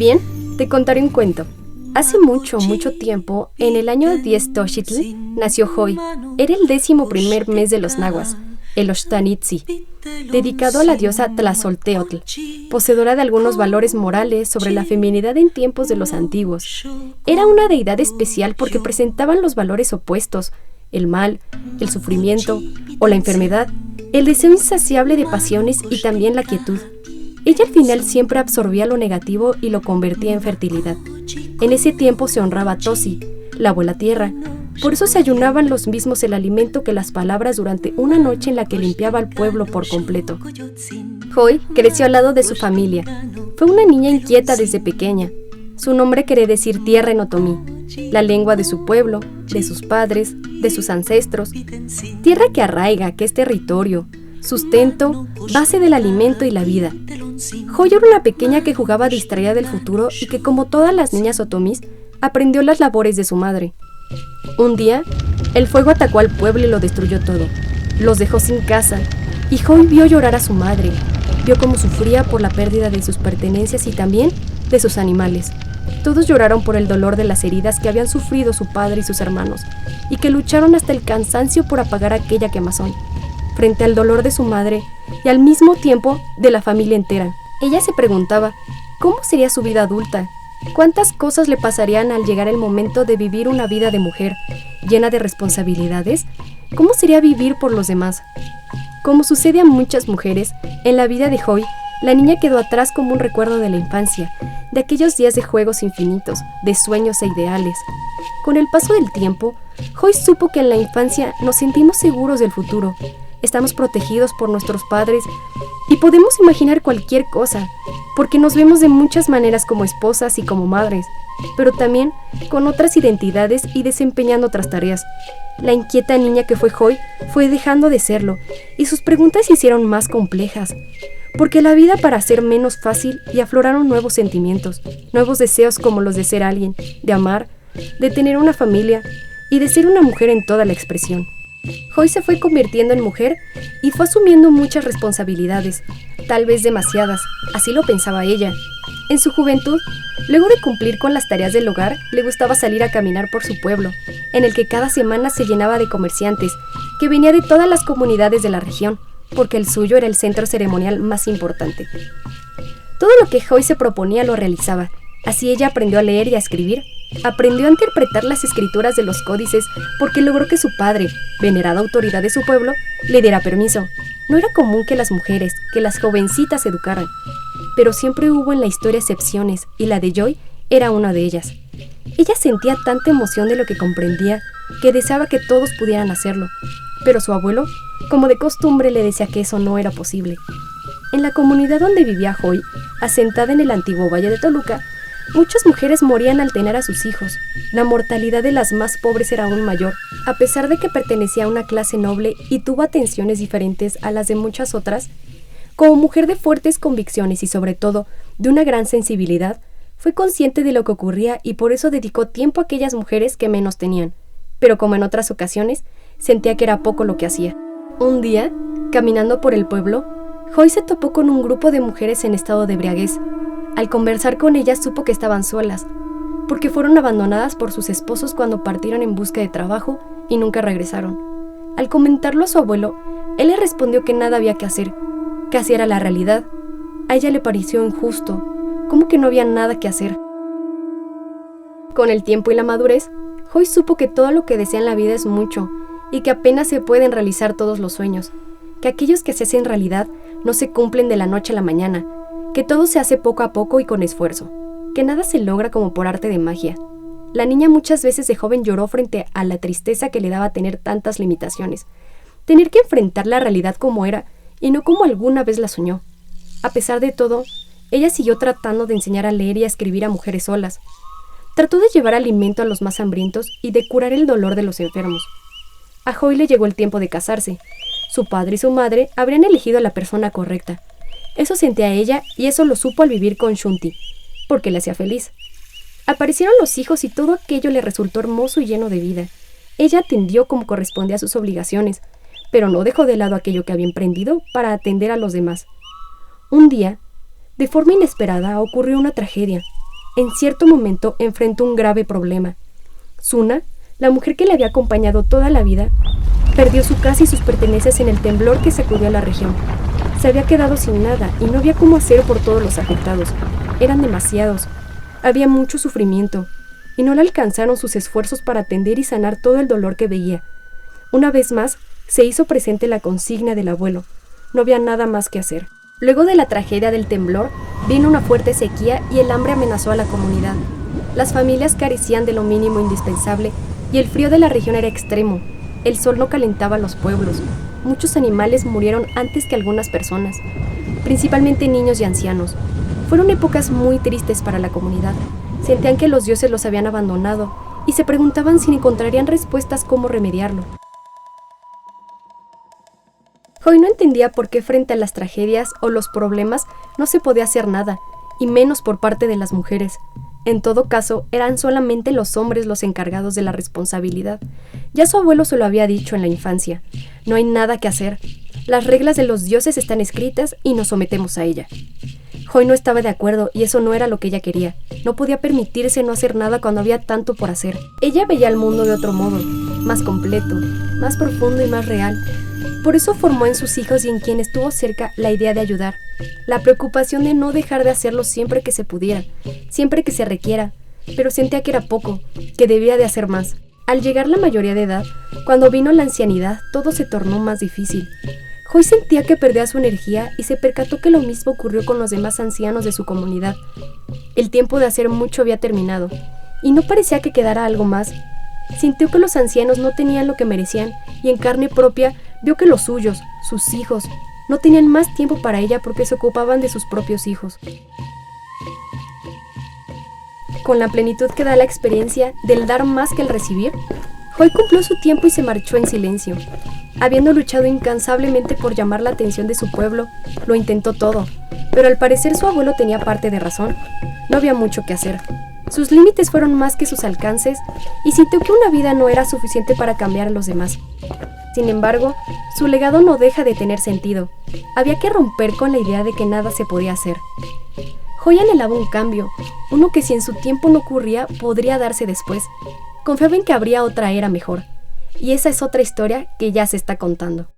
bien, te contaré un cuento. Hace mucho tiempo, en el año 10 Toxitl, nació Joy. Era el 11º mes de los nahuas, el Oxtanitzi, dedicado a la diosa Tlazolteotl, poseedora de algunos valores morales sobre la feminidad en tiempos de los antiguos. Era una deidad especial porque presentaban los valores opuestos: el mal, el sufrimiento o la enfermedad, el deseo insaciable de pasiones y también la quietud. Ella al final siempre absorbía lo negativo y lo convertía en fertilidad. En ese tiempo se honraba a Tosi, la abuela tierra. Por eso se ayunaban los mismos el alimento que las palabras durante una noche en la que limpiaba al pueblo por completo. Joy creció al lado de su familia. Fue una niña inquieta desde pequeña. Su nombre quiere decir tierra en otomí, la lengua de su pueblo, de sus padres, de sus ancestros. Tierra que arraiga, que es territorio, sustento, base del alimento y la vida. Joy era una pequeña que jugaba distraída del futuro y que, como todas las niñas otomís, aprendió las labores de su madre. Un día, el fuego atacó al pueblo y lo destruyó todo. Los dejó sin casa, y Joy vio llorar a su madre. Vio cómo sufría por la pérdida de sus pertenencias y también de sus animales. Todos lloraron por el dolor de las heridas que habían sufrido su padre y sus hermanos, y que lucharon hasta el cansancio por apagar aquella quemazón, frente al dolor de su madre y al mismo tiempo de la familia entera. Ella se preguntaba, ¿cómo sería su vida adulta? ¿Cuántas cosas le pasarían al llegar el momento de vivir una vida de mujer, llena de responsabilidades? ¿Cómo sería vivir por los demás? Como sucede a muchas mujeres, en la vida de Joy, la niña quedó atrás como un recuerdo de la infancia, de aquellos días de juegos infinitos, de sueños e ideales. Con el paso del tiempo, Joy supo que en la infancia nos sentimos seguros del futuro. Estamos protegidos por nuestros padres y podemos imaginar cualquier cosa, porque nos vemos de muchas maneras como esposas y como madres, pero también con otras identidades y desempeñando otras tareas. La inquieta niña que fue Joy fue dejando de serlo, y sus preguntas se hicieron más complejas, porque la vida para ser menos fácil y afloraron nuevos sentimientos, nuevos deseos como los de ser alguien, de amar, de tener una familia y de ser una mujer en toda la expresión. Joy se fue convirtiendo en mujer y fue asumiendo muchas responsabilidades, tal vez demasiadas, así lo pensaba ella. En su juventud, luego de cumplir con las tareas del hogar, le gustaba salir a caminar por su pueblo, en el que cada semana se llenaba de comerciantes, que venía de todas las comunidades de la región, porque el suyo era el centro ceremonial más importante. Todo lo que Joy se proponía lo realizaba. Así ella aprendió a leer y a escribir. Aprendió a interpretar las escrituras de los códices porque logró que su padre, venerada autoridad de su pueblo, le diera permiso. No era común que las mujeres, que las jovencitas se educaran, pero siempre hubo en la historia excepciones, y la de Joy era una de ellas. Ella sentía tanta emoción de lo que comprendía que deseaba que todos pudieran hacerlo, pero su abuelo, como de costumbre, le decía que eso no era posible. En la comunidad donde vivía Joy, asentada en el antiguo Valle de Toluca, muchas mujeres morían al tener a sus hijos. La mortalidad de las más pobres era aún mayor, a pesar de que pertenecía a una clase noble y tuvo atenciones diferentes a las de muchas otras. Como mujer de fuertes convicciones y sobre todo de una gran sensibilidad, fue consciente de lo que ocurría y por eso dedicó tiempo a aquellas mujeres que menos tenían. Pero como en otras ocasiones, sentía que era poco lo que hacía. Un día, caminando por el pueblo, Joy se topó con un grupo de mujeres en estado de embriaguez. Al conversar con ellas supo que estaban solas, porque fueron abandonadas por sus esposos cuando partieron en busca de trabajo y nunca regresaron. Al comentarlo a su abuelo, él le respondió que nada había que hacer, que así era la realidad. A ella le pareció injusto, como que no había nada que hacer. Con el tiempo y la madurez, Joy supo que todo lo que desea en la vida es mucho, y que apenas se pueden realizar todos los sueños, que aquellos que se hacen realidad no se cumplen de la noche a la mañana, que todo se hace poco a poco y con esfuerzo, que nada se logra como por arte de magia. La niña muchas veces de joven lloró frente a la tristeza que le daba tener tantas limitaciones, tener que enfrentar la realidad como era y no como alguna vez la soñó. A pesar de todo, ella siguió tratando de enseñar a leer y a escribir a mujeres solas. Trató de llevar alimento a los más hambrientos y de curar el dolor de los enfermos. A Joy le llegó el tiempo de casarse. Su padre y su madre habrían elegido a la persona correcta. Eso sentía ella y eso lo supo al vivir con Shunti, porque le hacía feliz. Aparecieron los hijos y todo aquello le resultó hermoso y lleno de vida. Ella atendió como correspondía a sus obligaciones, pero no dejó de lado aquello que había emprendido para atender a los demás. Un día, de forma inesperada, ocurrió una tragedia. en cierto momento enfrentó un grave problema. Suna, la mujer que le había acompañado toda la vida, perdió su casa y sus pertenencias en el temblor que sacudió a la región. Se había quedado sin nada y no había cómo hacer por todos los afectados. Eran demasiados. Había mucho sufrimiento y no le alcanzaron sus esfuerzos para atender y sanar todo el dolor que veía. Una vez más, se hizo presente la consigna del abuelo. No había nada más que hacer. Luego de la tragedia del temblor, vino una fuerte sequía y el hambre amenazó a la comunidad. Las familias carecían de lo mínimo indispensable y el frío de la región era extremo. El sol no calentaba los pueblos. Muchos animales murieron antes que algunas personas, principalmente niños y ancianos. Fueron épocas muy tristes para la comunidad. Sentían que los dioses los habían abandonado y se preguntaban si encontrarían respuestas cómo remediarlo. Joy no entendía por qué frente a las tragedias o los problemas no se podía hacer nada, y menos por parte de las mujeres. En todo caso, eran solamente los hombres los encargados de la responsabilidad. Ya su abuelo se lo había dicho en la infancia. No hay nada que hacer. Las reglas de los dioses están escritas y nos sometemos a ella. Joy no estaba de acuerdo y eso no era lo que ella quería. No podía permitirse no hacer nada cuando había tanto por hacer. Ella veía el mundo de otro modo, más completo, más profundo y más real. Por eso formó en sus hijos y en quien estuvo cerca la idea de ayudar, la preocupación de no dejar de hacerlo siempre que se pudiera, siempre que se requiera, pero sentía que era poco, que debía de hacer más. Al llegar la mayoría de edad, cuando vino la ancianidad, todo se tornó más difícil. Joy sentía que perdía su energía y se percató que lo mismo ocurrió con los demás ancianos de su comunidad. El tiempo de hacer mucho había terminado, y no parecía que quedara algo más. Sintió que los ancianos no tenían lo que merecían, y en carne propia vio que los suyos, sus hijos, no tenían más tiempo para ella porque se ocupaban de sus propios hijos. Con la plenitud que da la experiencia del dar más que el recibir, Joy cumplió su tiempo y se marchó en silencio. Habiendo luchado incansablemente por llamar la atención de su pueblo, lo intentó todo, pero al parecer su abuelo tenía parte de razón. No había mucho que hacer. Sus límites fueron más que sus alcances y sintió que una vida no era suficiente para cambiar a los demás. Sin embargo, su legado no deja de tener sentido. Había que romper con la idea de que nada se podía hacer. Joy anhelaba un cambio, uno que si en su tiempo no ocurría, podría darse después. Confiaba en que habría otra era mejor. Y esa es otra historia que ya se está contando.